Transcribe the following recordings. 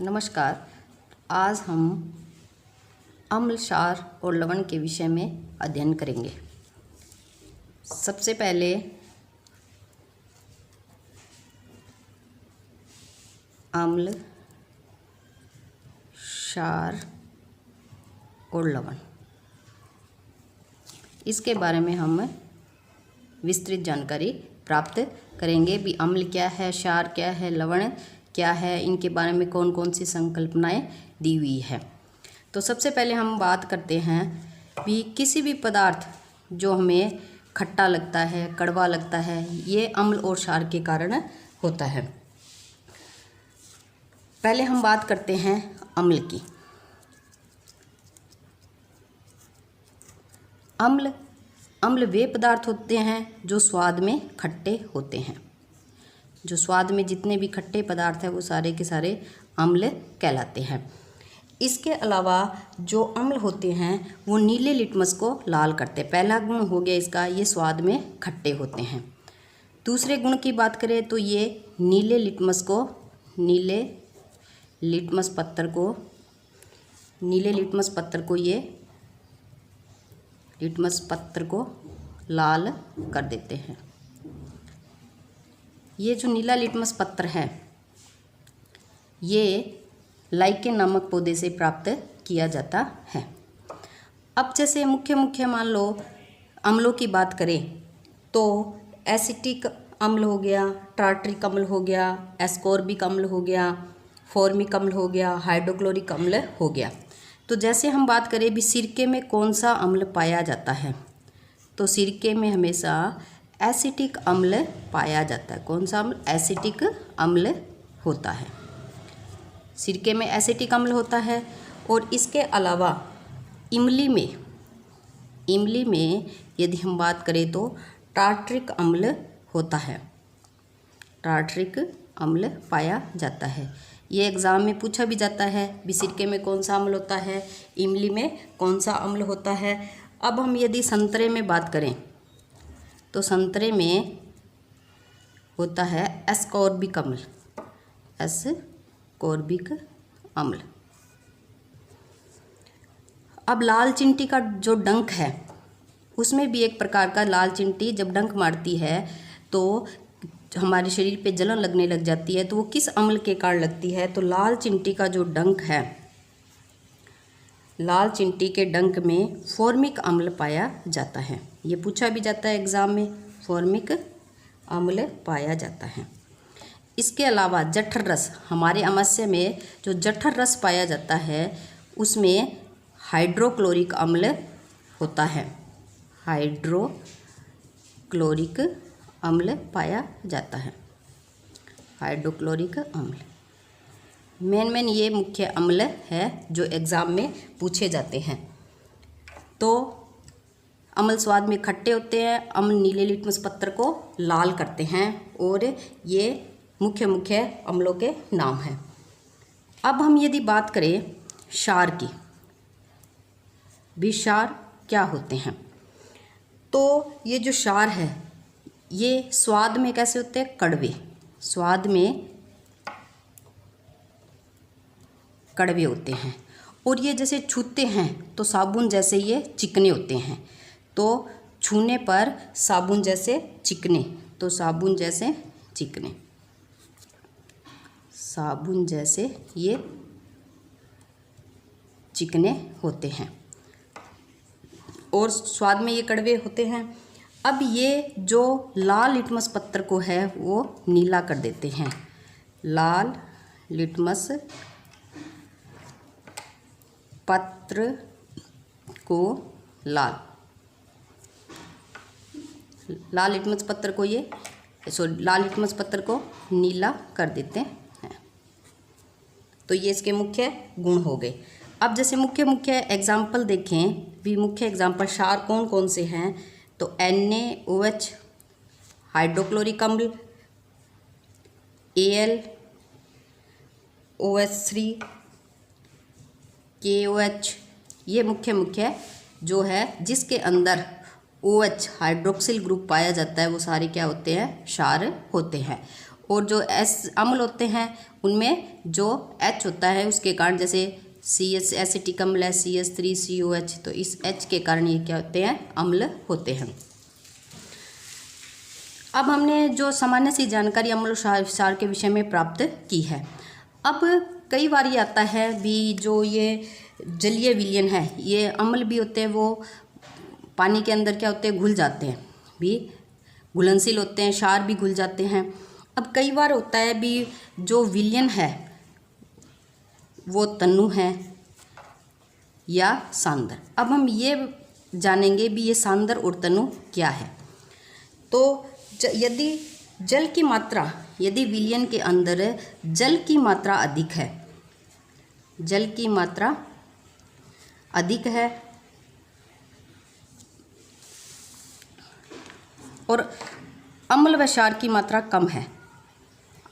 नमस्कार। आज हम अम्ल, क्षार और लवण के विषय में अध्ययन करेंगे। सबसे पहले अम्ल, क्षार और लवण, इसके बारे में हम विस्तृत जानकारी प्राप्त करेंगे भी अम्ल क्या है, क्षार क्या है, लवण क्या है, इनके बारे में कौन कौन सी संकल्पनाएं दी हुई है। तो सबसे पहले हम बात करते हैं भी किसी भी पदार्थ जो हमें खट्टा लगता है, कड़वा लगता है, ये अम्ल और क्षार के कारण होता है। पहले हम बात करते हैं अम्ल की। अम्ल वे पदार्थ होते हैं जो स्वाद में खट्टे होते हैं। जो स्वाद में जितने भी खट्टे पदार्थ हैं वो सारे के सारे अम्ल कहलाते हैं। इसके अलावा जो अम्ल होते हैं वो नीले लिटमस को लाल करते हैं। पहला गुण हो गया इसका, ये स्वाद में खट्टे होते हैं। दूसरे गुण की बात करें तो ये नीले लिटमस पत्थर को लाल कर देते हैं। ये जो नीला लिटमस पत्र है ये लाइकेन नामक पौधे से प्राप्त किया जाता है। अब जैसे मुख्य मान लो अम्लों की बात करें तो एसिटिक अम्ल हो गया, टार्ट्रिक अम्ल हो गया, एस्कॉर्बिक अम्ल हो गया, फॉर्मिक अम्ल हो गया, हाइड्रोक्लोरिक अम्ल हो गया। तो जैसे हम बात करें भी सिरके में कौन सा अम्ल पाया जाता है, तो सिरके में हमेशा एसिटिक अम्ल पाया जाता है। कौन सा अम्ल? एसिटिक अम्ल होता है। सिरके में एसिटिक अम्ल होता है। और इसके अलावा इमली में यदि हम बात करें तो टार्ट्रिक अम्ल होता है। टार्ट्रिक अम्ल पाया जाता है। ये एग्ज़ाम में पूछा भी जाता है भी सिरके में कौन सा अम्ल होता है, इमली में कौन सा अम्ल होता है। अब हम यदि संतरे में बात करें तो संतरे में होता है एस्कॉर्बिक अम्ल। अब लाल चिंटी का जो डंक है उसमें भी एक प्रकार का लाल चिंटी जब डंक मारती है तो हमारे शरीर पे जलन लगने लग जाती है। तो वो किस अम्ल के कारण लगती है? तो लाल चिंटी का जो डंक है, लाल चिंटी के डंक में फॉर्मिक अम्ल पाया जाता है। ये पूछा भी जाता है एग्ज़ाम में, फॉर्मिक अम्ल पाया जाता है। इसके अलावा जठर रस, हमारे आमाशय में जो जठर रस पाया जाता है उसमें हाइड्रोक्लोरिक अम्ल होता है। हाइड्रोक्लोरिक अम्ल पाया जाता है। हाइड्रोक्लोरिक अम्ल मेन ये मुख्य अम्ल है जो एग्ज़ाम में पूछे जाते हैं। तो अम्ल स्वाद में खट्टे होते हैं, अम्ल नीले लिटमस पत्र को लाल करते हैं और ये मुख्य अम्लों के नाम हैं। अब हम यदि बात करें क्षार की, भी क्षार क्या होते हैं, तो ये जो क्षार है ये स्वाद में कैसे होते हैं? कड़वे, स्वाद में कड़वे होते हैं। और ये जैसे छूते हैं तो साबुन जैसे ये चिकने होते हैं। तो छूने पर साबुन जैसे चिकने, तो साबुन जैसे ये चिकने होते हैं और स्वाद में ये कड़वे होते हैं। अब ये जो लाल लिटमस पत्र को है वो नीला कर देते हैं। लाल लिटमस पत्र को लाल लिटमस पत्र को नीला कर देते हैं। तो ये इसके मुख्य गुण हो गए। अब जैसे मुख्य एग्जाम्पल देखें भी, मुख्य एग्जाम्पल क्षार कौन कौन से हैं, तो NaOH हाइड्रोक्लोरिक अम्ल, AlOH3, KOH, ये मुख्य जो है जिसके अंदर OH हाइड्रोक्सिल ग्रुप पाया जाता है वो सारे क्या होते हैं, क्षार होते हैं। और जो अम्ल होते हैं उनमें जो H होता है उसके कारण, जैसे CH एसिटिक अम्ल है CH3COH, तो इस H के कारण ये क्या होते हैं, अम्ल होते हैं। अब हमने जो सामान्य सी जानकारी अम्ल और क्षार के विषय में प्राप्त की है। अब कई बार ये आता है भी जो ये जलीय विलयन है, ये अम्ल भी होते हैं वो पानी के अंदर क्या होते हैं, घुल जाते हैं, भी घुलनशील होते हैं, क्षार भी घुल जाते हैं। अब कई बार होता है भी जो विलयन है वो तनु है या सांद्र। अब हम ये जानेंगे भी ये सांद्र और तनु क्या है। तो यदि जल की मात्रा, यदि विलयन के अंदर जल की मात्रा अधिक है, जल की मात्रा अधिक है और अम्ल व क्षार की मात्रा कम है,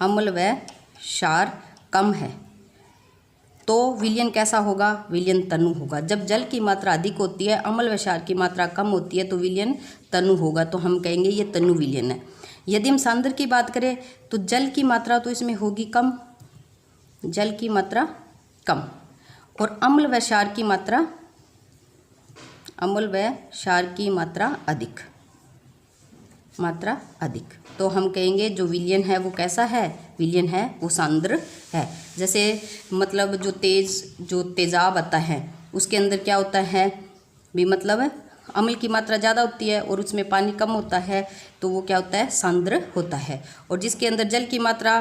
अम्ल व क्षार कम है, तो विलयन कैसा होगा, विलयन तनु होगा। जब जल की मात्रा अधिक होती है, अम्ल व क्षार की मात्रा कम होती है, तो विलयन तनु होगा, तो हम कहेंगे ये तनु विलयन है। यदि हम सांद्र की बात करें तो जल की मात्रा तो इसमें होगी कम, जल की मात्रा कम, और अम्ल व क्षार की मात्रा, अम्ल व क्षार की मात्रा अधिक, मात्रा अधिक, तो हम कहेंगे जो विलयन है वो कैसा है, विलयन है वो सांद्र है। जैसे मतलब जो तेजाब आता है उसके अंदर क्या होता है भी, मतलब अम्ल की मात्रा ज़्यादा होती है और उसमें पानी कम होता है, तो वो क्या होता है, सांद्र होता है। और जिसके अंदर जल की मात्रा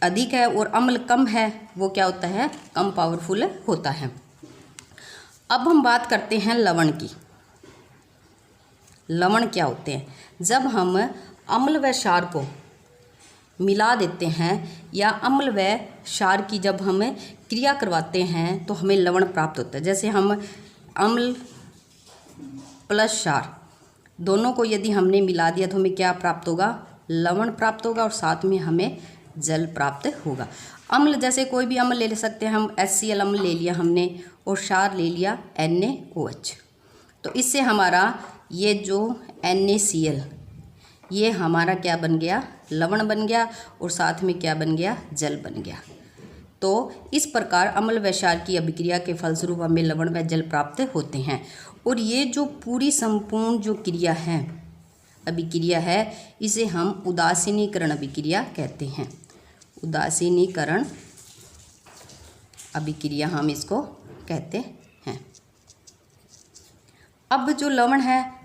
अधिक है और अम्ल कम है, वो क्या होता है, कम पावरफुल होता है। अब हम बात करते हैं लवण की। लवण क्या होते हैं, जब हम अम्ल व क्षार को मिला देते हैं या अम्ल व क्षार की जब हम क्रिया करवाते हैं तो हमें लवण प्राप्त होता है। जैसे हम अम्ल प्लस क्षार दोनों को यदि हमने मिला दिया तो हमें क्या प्राप्त होगा, लवण प्राप्त होगा, और साथ में हमें जल प्राप्त होगा। अम्ल जैसे कोई भी अम्ल ले सकते हैं, हम HCl अम्ल ले लिया हमने, और क्षार ले लिया NaOH, तो इससे हमारा ये जो NaCl ये हमारा क्या बन गया, लवण बन गया, और साथ में क्या बन गया, जल बन गया। तो इस प्रकार अम्ल व क्षार की अभिक्रिया के फलस्वरूप हमें लवण व जल प्राप्त होते हैं। और ये जो पूरी संपूर्ण जो क्रिया है, अभिक्रिया है, इसे हम उदासीनीकरण अभिक्रिया कहते हैं। उदासीनीकरण अभिक्रिया हम इसको कहते हैं। अब जो लवण है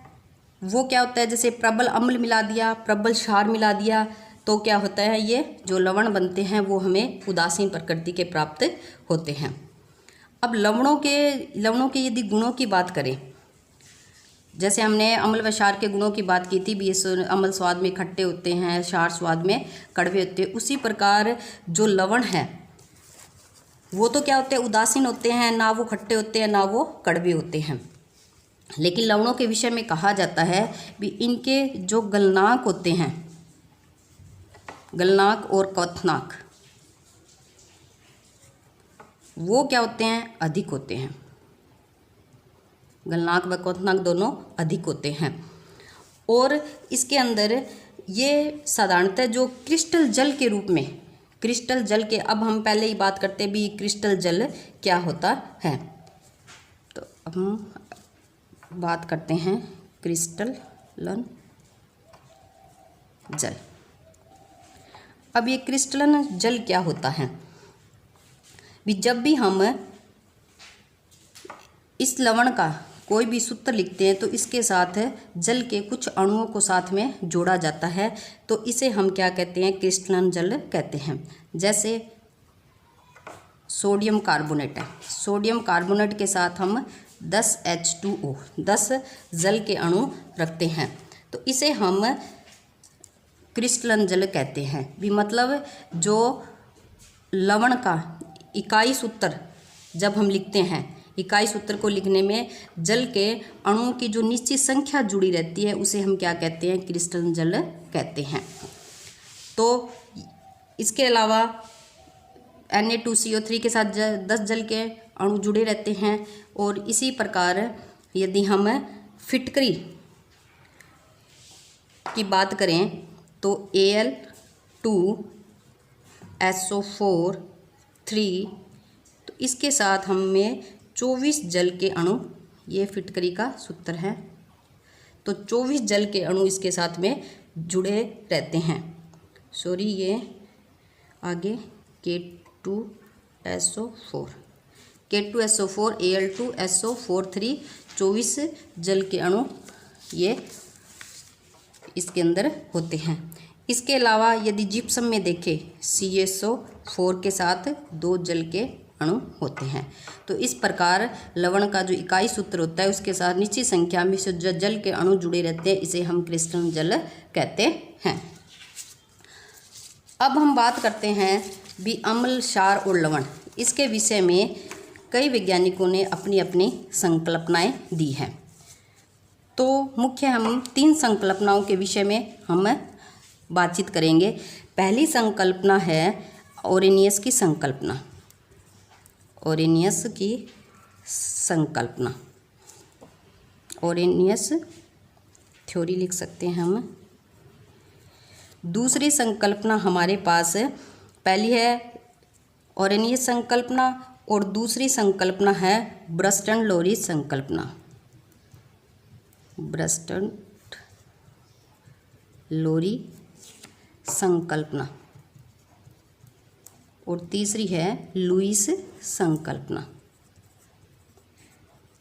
वो क्या होता है, जैसे प्रबल अम्ल मिला दिया, प्रबल क्षार मिला दिया, तो क्या होता है, ये जो लवण बनते हैं वो हमें उदासीन प्रकृति के प्राप्त होते हैं। अब लवणों के यदि गुणों की बात करें, जैसे हमने अम्ल व क्षार के गुणों की बात की थी भी, अम्ल स्वाद में खट्टे होते हैं, क्षार स्वाद में कड़वे होते हैं, उसी प्रकार जो लवण है वो तो क्या होते हैं, उदासीन होते हैं, ना वो खट्टे होते हैं ना वो कड़वे होते हैं। लेकिन लवणों के विषय में कहा जाता है भी इनके जो गलनांक होते हैं, गलनांक और क्वथनांक, वो क्या होते हैं, अधिक होते हैं। गलनांक व क्वथनांक दोनों अधिक होते हैं। और इसके अंदर ये साधारणतः जो क्रिस्टल जल के रूप में, क्रिस्टल जल के, अब हम पहले ही बात करते भी क्रिस्टल जल क्या होता है, तो अब हम बात करते हैं क्रिस्टलन जल। अब ये क्रिस्टलन जल क्या होता है भी, जब भी हम इस लवण का कोई भी सूत्र लिखते हैं तो इसके साथ जल के कुछ अणुओं को साथ में जोड़ा जाता है, तो इसे हम क्या कहते हैं, क्रिस्टलन जल कहते हैं। जैसे सोडियम कार्बोनेट है, सोडियम कार्बोनेट के साथ हम 10 H2O 10 जल के अणु रखते हैं, तो इसे हम क्रिस्टलन जल कहते हैं भी। मतलब जो लवण का इकाई सूत्र जब हम लिखते हैं, इकाई सूत्र को लिखने में जल के अणुओं की जो निश्चित संख्या जुड़ी रहती है उसे हम क्या कहते हैं, क्रिस्टलन जल कहते हैं। तो इसके अलावा Na2CO3 के साथ 10 जल के अणु जुड़े रहते हैं। और इसी प्रकार यदि हम फिटकरी की बात करें तो Al2SO4 तो इसके साथ हमें 24 जल के अणु, ये फिटकरी का सूत्र है, तो 24 जल के अणु इसके साथ में जुड़े रहते हैं। सॉरी, ये आगे K2SO4 Al2SO4 24 जल के अणु ये इसके अंदर होते हैं। इसके अलावा यदि जिप्सम में देखें CaSO4 के साथ 2 जल के अणु होते हैं। तो इस प्रकार लवण का जो इकाई सूत्र होता है उसके साथ निश्चित संख्या में जो जल के अणु जुड़े रहते हैं, इसे हम क्रिस्टल जल कहते हैं। अब हम बात करते हैं भी अम्ल, क्षार और लवण। इसके विषय में कई वैज्ञानिकों ने अपनी अपनी संकल्पनाएं दी हैं। तो मुख्य हम 3 संकल्पनाओं के विषय में हम बातचीत करेंगे। पहली संकल्पना है ओरेनियस की संकल्पना। ओरेनियस की संकल्पना, ओरेनियस थ्योरी लिख सकते हैं हम। दूसरी संकल्पना हमारे पास, पहली है ओरेनियस संकल्पना और दूसरी संकल्पना है ब्रस्टन लोरी संकल्पना। ब्रस्टन लोरी संकल्पना और तीसरी है लुईस संकल्पना।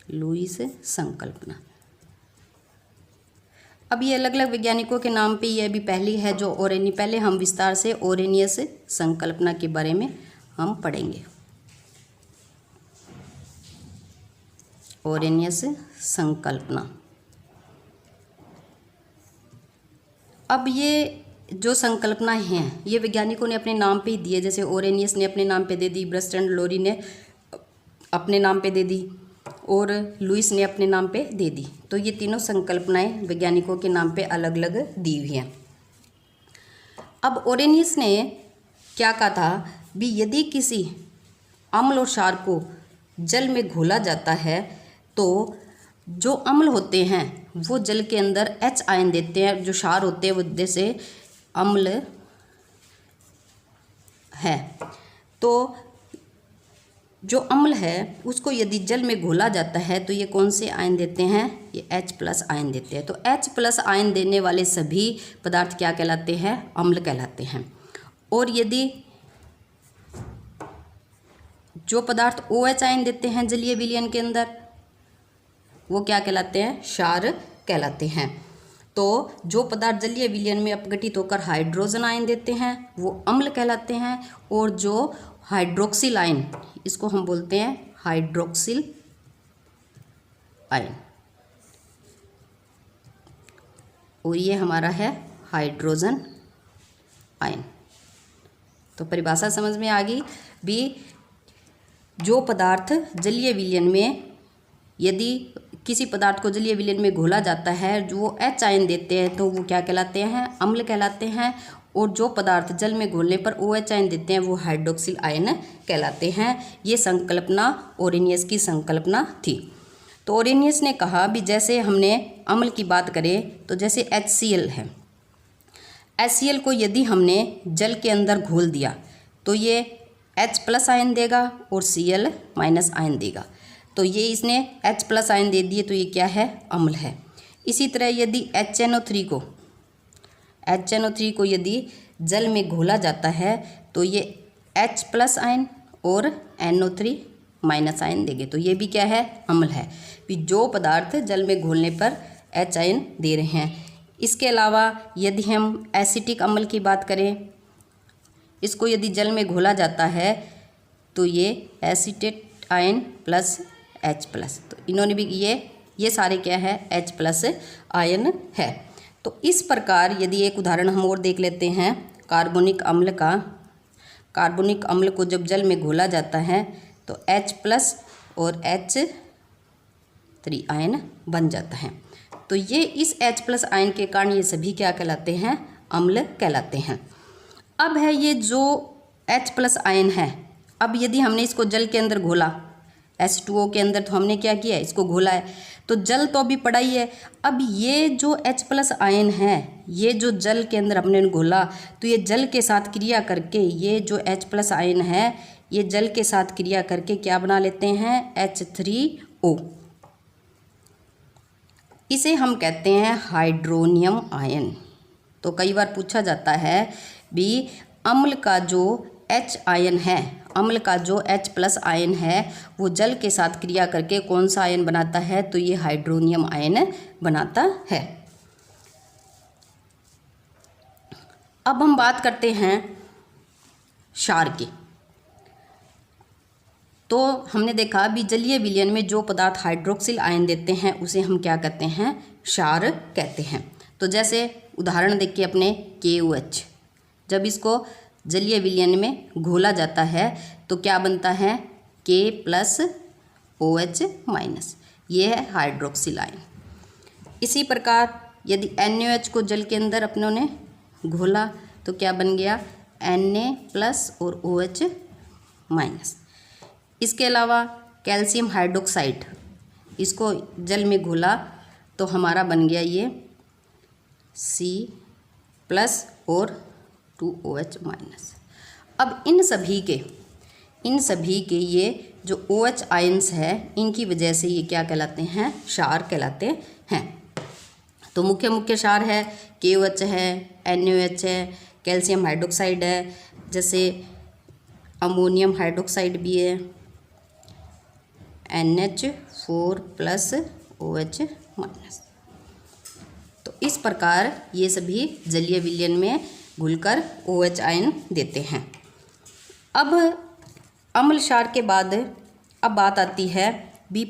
लुईस संकल्पना। अब ये अलग अलग वैज्ञानिकों के नाम पे, ये भी पहली है जो पहले हम विस्तार से ओरेनियस संकल्पना के बारे में हम पढ़ेंगे। ओरेनियस संकल्पना। अब ये जो संकल्पनाएं हैं ये वैज्ञानिकों ने अपने नाम पे ही दी है। जैसे ओरेनियस ने अपने नाम पे दे दी, ब्रस्टन लोरी ने अपने नाम पे दे दी और लुईस ने अपने नाम पे दे दी। तो ये तीनों संकल्पनाएं वैज्ञानिकों के नाम पे अलग अलग दी हुई हैं। अब ओरेनियस ने क्या कहा था भी, यदि किसी अम्ल और क्षार को जल में घोला जाता है तो जो अम्ल होते हैं वो जल के अंदर H आयन देते हैं, जो क्षार होते हैं वो जैसे अम्ल है। तो जो अम्ल है उसको यदि जल में घोला जाता है तो ये कौन से आयन देते हैं, ये H+ आयन देते हैं। तो H+ आयन देने वाले सभी पदार्थ क्या कहलाते हैं, अम्ल कहलाते हैं। और यदि जो पदार्थ OH आयन देते हैं जलीय विलयन के अंदर, वो क्या कहलाते हैं, क्षार कहलाते हैं। तो जो पदार्थ जलीय विलयन में अपघटित होकर हाइड्रोजन आयन देते हैं वो अम्ल कहलाते हैं। और जो हाइड्रोक्सिल आयन, इसको हम बोलते हैं हाइड्रोक्सिल आयन, और ये हमारा है हाइड्रोजन आयन। तो परिभाषा समझ में आ गई भी, जो पदार्थ जलीय विलयन में, यदि किसी पदार्थ को जलीय विलयन में घोला जाता है जो वो H आयन देते हैं तो वो क्या कहलाते हैं, अम्ल कहलाते हैं। और जो पदार्थ जल में घोलने पर OH आयन देते हैं वो हाइड्रोक्सिल आयन कहलाते हैं। ये संकल्पना ओरेनियस की संकल्पना थी। तो ओरेनियस ने कहा भी, जैसे हमने अम्ल की बात करें तो जैसे HCl है, HCl को यदि हमने जल के अंदर घोल दिया तो ये H+ आयन देगा और Cl- आयन देगा। तो ये इसने H+ आयन दे दिए तो ये क्या है, अम्ल है। इसी तरह यदि HNO3 को यदि जल में घोला जाता है तो ये H+ आयन और NO3- आयन देंगे। तो ये भी क्या है, अम्ल है। भी जो पदार्थ जल में घोलने पर H आयन दे रहे हैं। इसके अलावा यदि हम एसिटिक अम्ल की बात करें, इसको यदि जल में घोला जाता है तो ये एसीटेट आयन प्लस H+। तो इन्होंने भी ये सारे क्या है, H+ आयन है। तो इस प्रकार यदि एक उदाहरण हम और देख लेते हैं कार्बोनिक अम्ल का। कार्बोनिक अम्ल को जब जल में घोला जाता है तो H+ और H3 आयन बन जाता है। तो ये इस H+ आयन के कारण ये सभी क्या कहलाते हैं, अम्ल कहलाते हैं। अब है ये जो H+ आयन है, अब यदि हमने इसको जल के अंदर घोला H2O के अंदर तो हमने क्या किया है, इसको घोला है, तो जल तो अभी पड़ा ही है। अब ये जो H+ आयन है, ये जो जल के अंदर हमने घोला, तो ये जल के साथ क्रिया करके ये जो H+ आयन है, ये जल के साथ क्रिया करके क्या बना लेते हैं, H3O। इसे हम कहते हैं हाइड्रोनियम आयन। तो कई बार पूछा जाता है भी अम्ल का जो H आयन है, अम्ल का जो H+ आयन है वो जल के साथ क्रिया करके कौन सा आयन बनाता है, तो ये हाइड्रोनियम आयन बनाता है। अब हम बात करते हैं क्षार की। तो हमने देखा भी जलीय विलयन में जो पदार्थ हाइड्रोक्सिल आयन देते हैं उसे हम क्या कहते हैं, क्षार कहते हैं। तो जैसे उदाहरण देख के अपने KOH, जब इसको जलीय विलयन में घोला जाता है तो क्या बनता है, K+OH-, ये है हाइड्रोक्सिल आयन। इसी प्रकार यदि NaOH को जल के अंदर अपनों ने घोला तो क्या बन गया, Na+ और OH-। इसके अलावा कैल्शियम हाइड्रोक्साइड, इसको जल में घोला तो हमारा बन गया ये C+ और 2OH-। अब इन सभी के ये जो OH आयन्स है, इनकी वजह से ये क्या कहलाते हैं, क्षार कहलाते हैं। तो मुख्य क्षार है KOH है, NaOH है, कैल्शियम हाइड्रोक्साइड है, जैसे अमोनियम हाइड्रोक्साइड भी है, NH4+OH-। तो इस प्रकार ये सभी जलीय विलयन में घुलकर OH आयन देते हैं। अब अम्ल क्षार के बाद अब बात आती है भी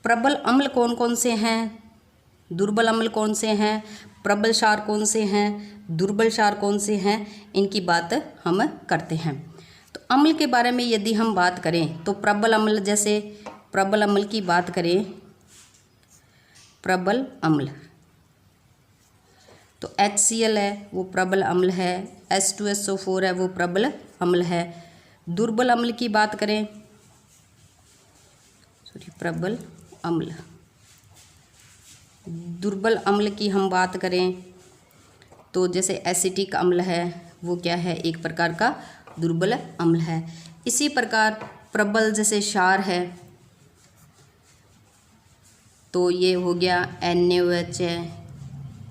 प्रबल अम्ल कौन कौन से हैं, दुर्बल अम्ल कौन से हैं, प्रबल क्षार कौन से हैं, दुर्बल क्षार कौन से हैं, इनकी बात हम करते हैं। तो अम्ल के बारे में यदि हम बात करें तो प्रबल अम्ल, जैसे प्रबल अम्ल की बात करें, प्रबल अम्ल तो HCl है वो प्रबल अम्ल है, H2SO4 है वो प्रबल अम्ल है। दुर्बल अम्ल की बात करें, प्रबल अम्ल, दुर्बल अम्ल की हम बात करें तो जैसे एसिटिक अम्ल है वो क्या है, एक प्रकार का दुर्बल अम्ल है। इसी प्रकार प्रबल जैसे क्षार है तो ये हो गया NaOH है,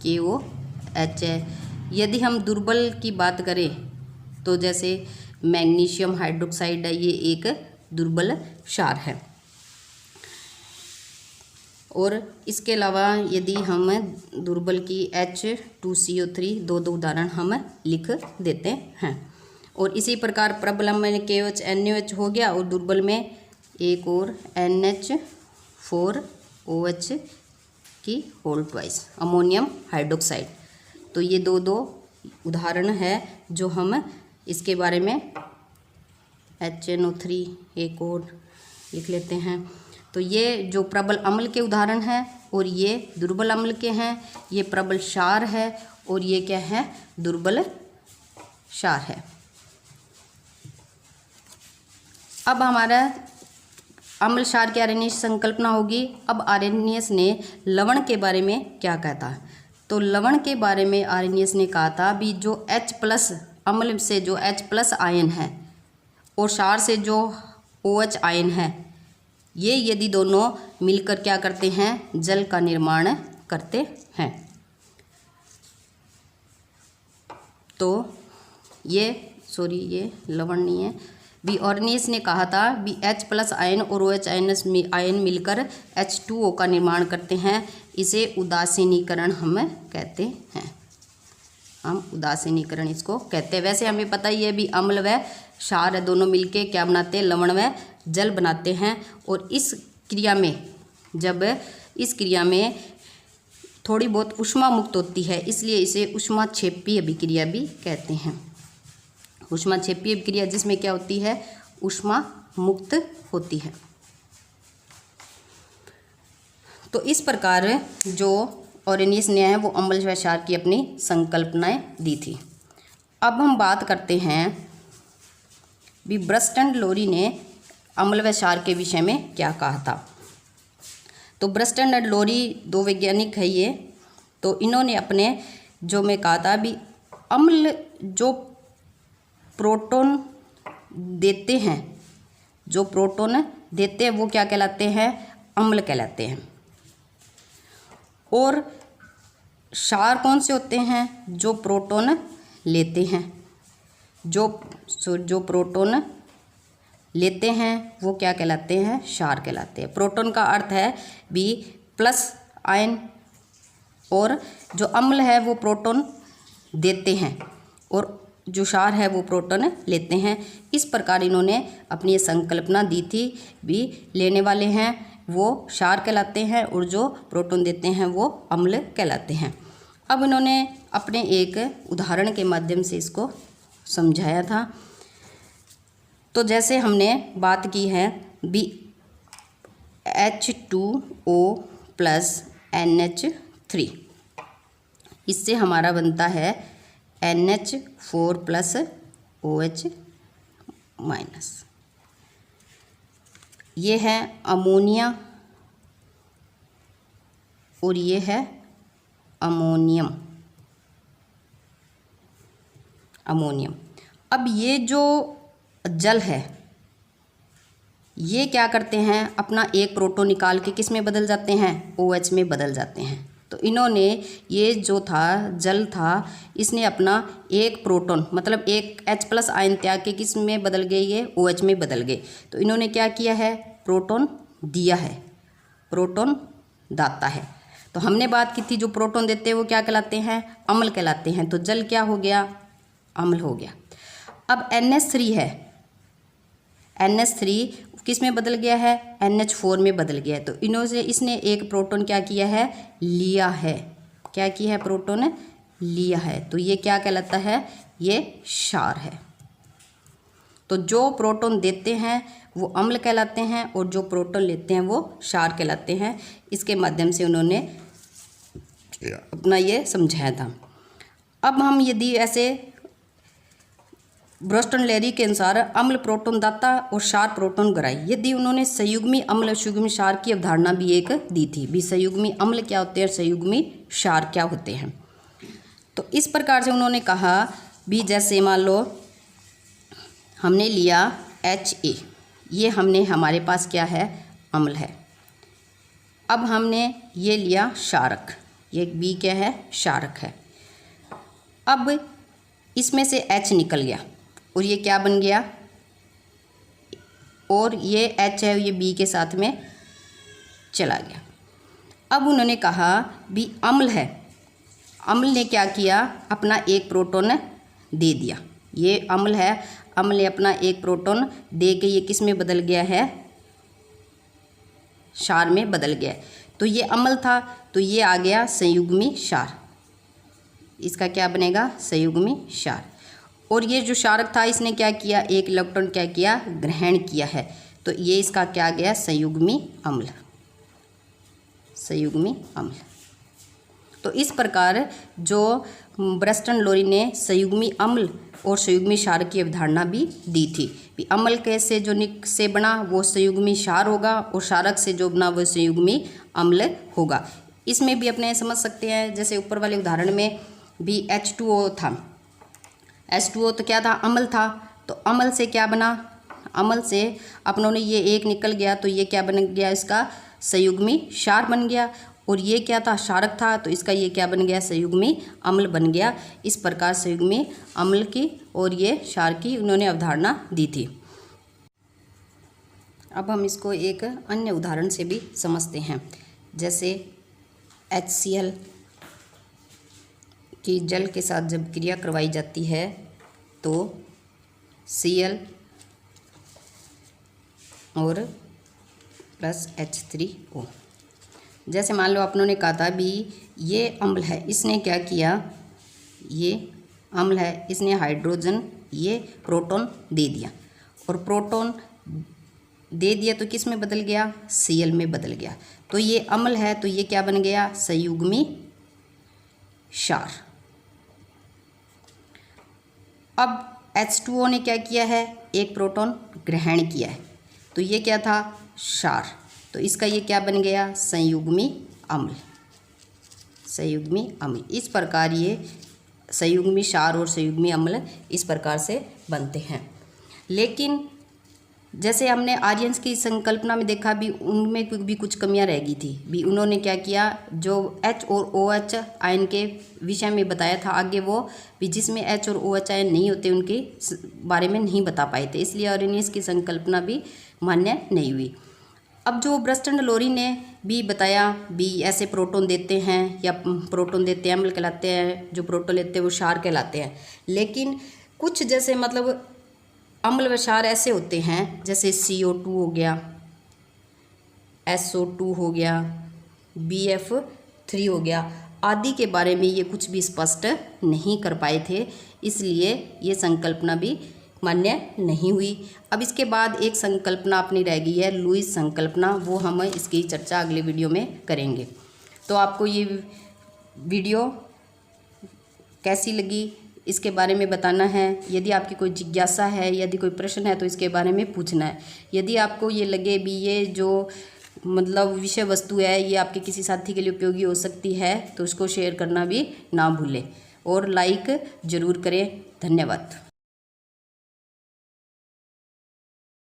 KOH है। यदि हम दुर्बल की बात करें तो जैसे मैग्नीशियम हाइड्रोक्साइड है, ये एक दुर्बल क्षार है। और इसके अलावा यदि हम दुर्बल की H2CO3 दो उदाहरण हम लिख देते हैं। और इसी प्रकार प्रबल में KOH NaOH हो गया, और दुर्बल में एक और NH4OH की होल ट्वाइस अमोनियम हाइड्रोक्साइड। तो ये दो उदाहरण है जो हम इसके बारे में HNO3 एक और लिख लेते हैं। तो ये जो प्रबल अम्ल के उदाहरण हैं और ये दुर्बल अम्ल के हैं, ये प्रबल क्षार है और ये क्या है, दुर्बल क्षार है। अब हमारा अम्ल क्षार की आर्यनीय संकल्पना होगी। अब आर्यनीयस ने लवण के बारे में क्या कहता है, तो लवण के बारे में आर्यनीयस ने कहा था भी जो H+ अम्ल से जो H+ आयन है और क्षार से जो OH आयन है, ये यदि दोनों मिलकर क्या करते हैं, जल का निर्माण करते हैं। तो ये ये लवण नहीं है भी। आर्यनीयस ने कहा था भी H+ आयन और OH आयन मिलकर H2O का निर्माण करते हैं। इसे उदासीनीकरण हम कहते हैं, हम उदासीनीकरण इसको कहते हैं। वैसे हमें पता ही है भी अम्ल व क्षार दोनों मिलके क्या बनाते हैं, लवण व जल बनाते हैं। और इस क्रिया में जब इस क्रिया में थोड़ी बहुत ऊष्मा मुक्त होती है, इसलिए इसे ऊष्माक्षेपीय अभिक्रिया भी कहते हैं। ऊष्माक्षेपीय अभिक्रिया जिसमें क्या होती है, ऊष्मा मुक्त होती है। तो इस प्रकार जो आर्यनीयस ने है वो अम्ल व क्षार की अपनी संकल्पनाएं दी थी। अब हम बात करते हैं भी ब्रस्ट एंड लोरी ने अम्ल व क्षार के विषय में क्या कहा था। तो ब्रस्टन एंड लोरी 2 वैज्ञानिक है ये। तो इन्होंने अपने जो मैं कहा था अभी, अम्ल जो प्रोटॉन देते हैं, जो प्रोटॉन देते हैं वो क्या कहलाते हैं, अम्ल कहलाते हैं। और क्षार कौन से होते हैं, जो प्रोटॉन लेते हैं, जो प्रोटॉन लेते हैं वो क्या कहलाते हैं, क्षार कहलाते हैं। प्रोटॉन का अर्थ है बी प्लस आयन, और जो अम्ल है वो प्रोटॉन देते हैं और जो क्षार है वो प्रोटॉन लेते हैं। इस प्रकार इन्होंने अपनी ये संकल्पना दी थी, भी लेने वाले हैं वो क्षार कहलाते हैं और जो प्रोटॉन देते हैं वो अम्ल कहलाते हैं। अब इन्होंने अपने एक उदाहरण के माध्यम से इसको समझाया था। तो जैसे हमने बात की है बी H2O प्लस NH3, इससे हमारा बनता है NH4 प्लस OH माइनस। ये है अमोनिया और ये है अमोनियम। अब ये जो जल है ये क्या करते हैं, अपना एक प्रोटॉन निकाल के किस में बदल जाते हैं, OH में बदल जाते हैं। तो इन्होंने ये जो था जल था, इसने अपना एक प्रोटॉन मतलब एक H प्लस आयन त्याग के किस में बदल गए, ये OH में बदल गए। तो इन्होंने क्या किया है, प्रोटॉन दिया है, प्रोटॉन दाता है। तो हमने बात की थी जो प्रोटॉन देते हैं वो क्या कहलाते हैं, अम्ल कहलाते हैं। तो जल क्या हो गया, अम्ल हो गया। अब NH3 है, NH3 किस में बदल गया है, NH4 में बदल गया है। तो इन्होंने इसने एक प्रोटॉन क्या किया है, लिया है। क्या किया है, प्रोटॉन लिया है। तो ये क्या कहलाता है, ये क्षार है। तो जो प्रोटॉन देते हैं वो अम्ल कहलाते हैं और जो प्रोटॉन लेते हैं वो क्षार कहलाते हैं। इसके माध्यम से उन्होंने अपना ये समझाया था। अब हम यदि ऐसे ब्रस्टन लेरी के अनुसार अम्ल प्रोटॉन दाता और क्षार प्रोटॉन ग्राही, यदि उन्होंने संयुग्मी अम्ल और संयुग्मी क्षार की अवधारणा भी एक दी थी, भी संयुग्मी अम्ल क्या होते हैं, संयुग्मी क्षार क्या होते हैं। तो इस प्रकार से उन्होंने कहा भी, जैसे मान लो हमने लिया Ha, ये हमने हमारे पास क्या है, अम्ल है। अब हमने ये लिया क्षारक, ये B क्या है, क्षारक है। अब इसमें से H निकल गया और ये क्या बन गया, और ये H है ये B के साथ में चला गया। अब उन्होंने कहा भी अम्ल है, अम्ल ने क्या किया, अपना एक प्रोटॉन दे दिया। ये अम्ल है, अम्ल ने अपना एक प्रोटॉन दे के ये किस में बदल गया है, क्षार में बदल गया। तो ये अम्ल था, तो ये आ गया संयुग्मी क्षार। इसका क्या बनेगा, संयुग्मी क्षार। और ये जो क्षारक था इसने क्या किया, एक इलेक्ट्रॉन क्या किया, ग्रहण किया है। तो ये इसका क्या गया, संयुग्मी अम्ल, संयुग्मी अम्ल। तो इस प्रकार जो ब्रस्टन लोरी ने संयुग्मी अम्ल और संयुग्मी क्षार की अवधारणा भी दी थी। भी अम्ल के से जो से बना वो संयुग्मी क्षार होगा और क्षारक से जो बना वो संयुग्मी अम्ल होगा। इसमें भी अपने समझ सकते हैं, जैसे ऊपर वाले उदाहरण में भी H2O था। H2O तो क्या था, अम्ल था। तो अम्ल से क्या बना, अम्ल से अपनों ने ये एक निकल गया, तो ये क्या बन गया, इसका संयुग्मी क्षार बन गया। और ये क्या था, क्षारक था, तो इसका ये क्या बन गया, संयुग्मी अम्ल बन गया। इस प्रकार संयुग्मी अम्ल की और ये क्षार की उन्होंने अवधारणा दी थी। अब हम इसको एक अन्य उदाहरण से भी समझते हैं। जैसे HCl की जल के साथ जब क्रिया करवाई जाती है तो Cl और प्लस H3O। जैसे मान लो अपनों ने कहा था भी ये अम्ल है, इसने क्या किया, ये अम्ल है, इसने हाइड्रोजन ये प्रोटॉन दे दिया और प्रोटॉन दे दिया तो किस में बदल गया, Cl में बदल गया। तो ये अम्ल है, तो ये क्या बन गया, संयुग्मी क्षार। अब H2O ने क्या किया है, एक प्रोटॉन ग्रहण किया है, तो ये क्या था, क्षार। तो इसका ये क्या बन गया, संयुग्मी अम्ल। संयुग्मी अम्ल, इस प्रकार ये संयुग्मी क्षार और संयुग्मी अम्ल इस प्रकार से बनते हैं। लेकिन जैसे हमने आर्यंस की संकल्पना में देखा भी, उनमें भी कुछ कमियां रह गई थी भी। उन्होंने क्या किया, जो H और OH आयन के विषय में बताया था आगे, वो भी जिसमें H और OH आयन नहीं होते उनके बारे में नहीं बता पाए थे, इसलिए आर्यनियस की संकल्पना भी मान्य नहीं हुई। अब जो ब्रस्टन लोरी ने भी बताया भी ऐसे प्रोटॉन देते हैं या प्रोटॉन देते हैं अम्ल कहलाते हैं, जो प्रोटॉन लेते हैं वो क्षार कहलाते हैं। लेकिन कुछ जैसे मतलब अम्ल व क्षार ऐसे होते हैं, जैसे CO2 हो गया, SO2 हो गया, BF3 हो गया आदि के बारे में ये कुछ भी स्पष्ट नहीं कर पाए थे, इसलिए ये संकल्पना भी मान्य नहीं हुई। अब इसके बाद एक संकल्पना अपनी रह गई है, लुईस संकल्पना, वो हम इसकी चर्चा अगले वीडियो में करेंगे। तो आपको ये वीडियो कैसी लगी इसके बारे में बताना है। यदि आपकी कोई जिज्ञासा है, यदि कोई प्रश्न है तो इसके बारे में पूछना है। यदि आपको ये लगे भी ये जो मतलब विषय वस्तु है ये आपके किसी साथी के लिए उपयोगी हो सकती है तो उसको शेयर करना भी ना भूलें और लाइक ज़रूर करें। धन्यवाद।